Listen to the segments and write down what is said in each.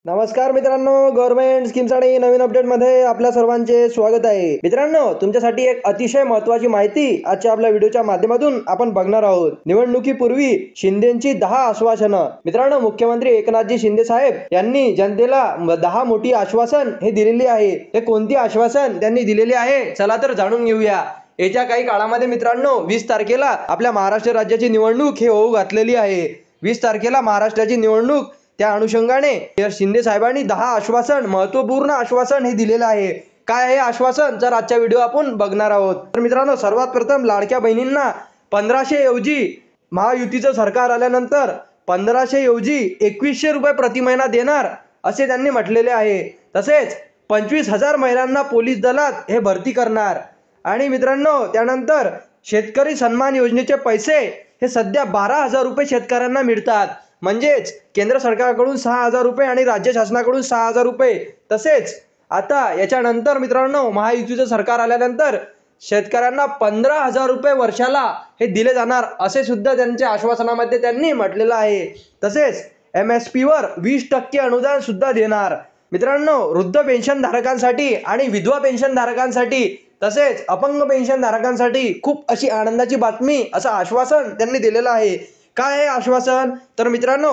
नमस्कार मित्रांनो, government schemes आणि नवीन अपडेटमध्ये आपल्या सर्वांचे स्वागत आहे. मित्रांनो, तुमच्यासाठी एक अतिशय महत्त्वाची माहिती आजच्या आपल्या व्हिडिओच्या माध्यमातून आपण बघणार आहोत. निवडणुकीपूर्वी शिंदेची 10 आश्वासनं. मित्रांनो, मुख्यमंत्री एकनाथजी शिंदे साहेब यांनी जनतेला 10 मोठी आश्वासन हे दिलेली आहे. हे कोणती आश्वासन त्यांनी दिलेली आहे, चला तर जाणून घेऊया. येत्या काही काळामध्ये मित्रांनो 20 तारखेला आपल्या महाराष्ट्र राज्याची निवडणूक हे होऊ घातलेली आहे. 20 तारखेला महाराष्ट्राची निवडणूक, त्या अनुषंगाने शिंदे साहेबांनी 10 आश्वासन, महत्त्वपूर्ण आश्वासन हे दिलेलं आहे. काय आहे आश्वासन, तर आजच्या व्हिडिओ आपण बघणार आहोत. तर मित्रांनो, सर्वात प्रथम लाडक्या बहिणींना 1500 ऐवजी महायुतीचं सरकार आल्यानंतर 1500 ऐवजी 2100 रुपये प्रति महिना देणार असे त्यांनी म्हटलेले आहे. तसेच 25,000 महिलांना पोलीस दलात हे भरती करणार. आणि मित्रांनो, त्यानंतर शेतकरी सन्मान योजनेचे पैसे हे सध्या 12,000 रुपये शेतकऱ्यांना मिळतात. म्हणजेच केंद्र सरकारकडून 6,000 रुपये आणि राज्य शासनाकडून 6,000 रुपये. तसेच आता याच्यानंतर मित्रांनो, महायुतीचं सरकार आल्यानंतर शेतकऱ्यांना 15,000 रुपये वर्षाला हे दिले जाणार असे सुद्धा त्यांच्या आश्वासनामध्ये त्यांनी म्हटलेलं आहे. तसेच MSP वर 20% अनुदान सुद्धा देणार. मित्रांनो, वृद्ध पेन्शन धारकांसाठी आणि विधवा पेन्शन धारकांसाठी तसेच अपंग पेन्शन धारकांसाठी खूप अशी आनंदाची बातमी असं आश्वासन त्यांनी दिलेलं आहे. काय आहे आश्वासन, तर मित्रांनो,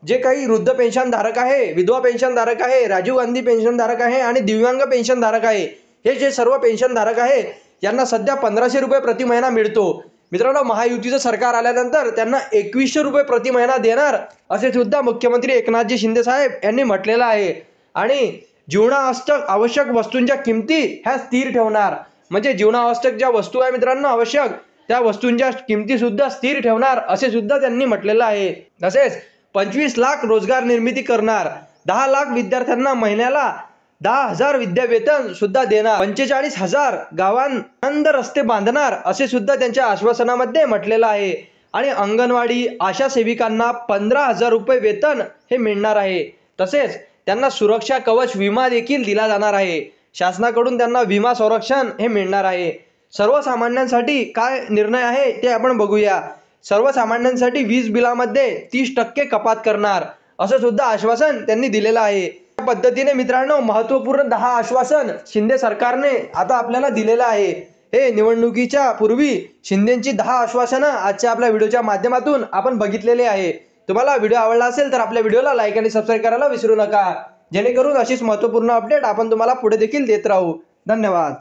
जे काही वृद्ध पेन्शन धारक आहे, विधवा पेन्शन धारक आहे, राजीव गांधी पेन्शन धारक आहे आणि दिव्यांग पेन्शन धारक आहे, हे जे सर्व पेन्शन धारक आहे यांना सध्या 1500 रुपये प्रति महिना मिळतो. मित्रांनो, महायुतीचं सरकार आल्यानंतर त्यांना 2100 रुपये प्रति महिना देणार असे सुद्धा मुख्यमंत्री एकनाथजी शिंदे साहेब यांनी म्हटलेलं आहे. आणि आवश्यक वस्तूंच्या किमती ह्या स्थिर ठेवणार. म्हणजे जीवनावश्यक ज्या वस्तू आहे मित्रांनो आवश्यक, त्या वस्तूंच्या किमती सुद्धा स्थिर ठेवणार असे सुद्धा त्यांनी म्हटलेलं आहे. तसेच 25 लाख रोजगार निर्मिती करणार. 10 लाख विद्यार्थ्यांना महिन्याला 10,000 विद्यावेतन सुद्धा देणार. 45,000 गावांत रस्ते बांधणार असे सुद्धा त्यांच्या आश्वासनामध्ये म्हटलेलं आहे. आणि अंगणवाडी आशा सेविकांना 15,000 रुपये वेतन हे मिळणार आहे. तसेच त्यांना सुरक्षा कवच विमा देखील दिला जाणार आहे. शासनाकडून त्यांना विमा संरक्षण हे मिळणार आहे. सर्वसामान्यांसाठी काय निर्णय आहे ते आपण बघूया. सर्वसामान्यांसाठी वीज बिलामध्ये 30% कपात करणार असं सुद्धा आश्वासन त्यांनी दिलेलं आहे. या पद्धतीने मित्रांनो, महत्त्वपूर्ण 10 आश्वासन शिंदे सरकारने आता आपल्याला दिलेलं आहे. हे निवडणुकीच्या पूर्वी शिंदेची 10 आश्वासनं आजच्या आपल्या व्हिडिओच्या माध्यमातून आपण बघितलेले आहे. तुम्हाला व्हिडिओ आवडला असेल तर आपल्या व्हिडिओला लाईक आणि सबस्क्राईब करायला विसरू नका, जेणेकरून अशीच महत्त्वपूर्ण अपडेट आपण तुम्हाला पुढे देखील देत राहू. धन्यवाद.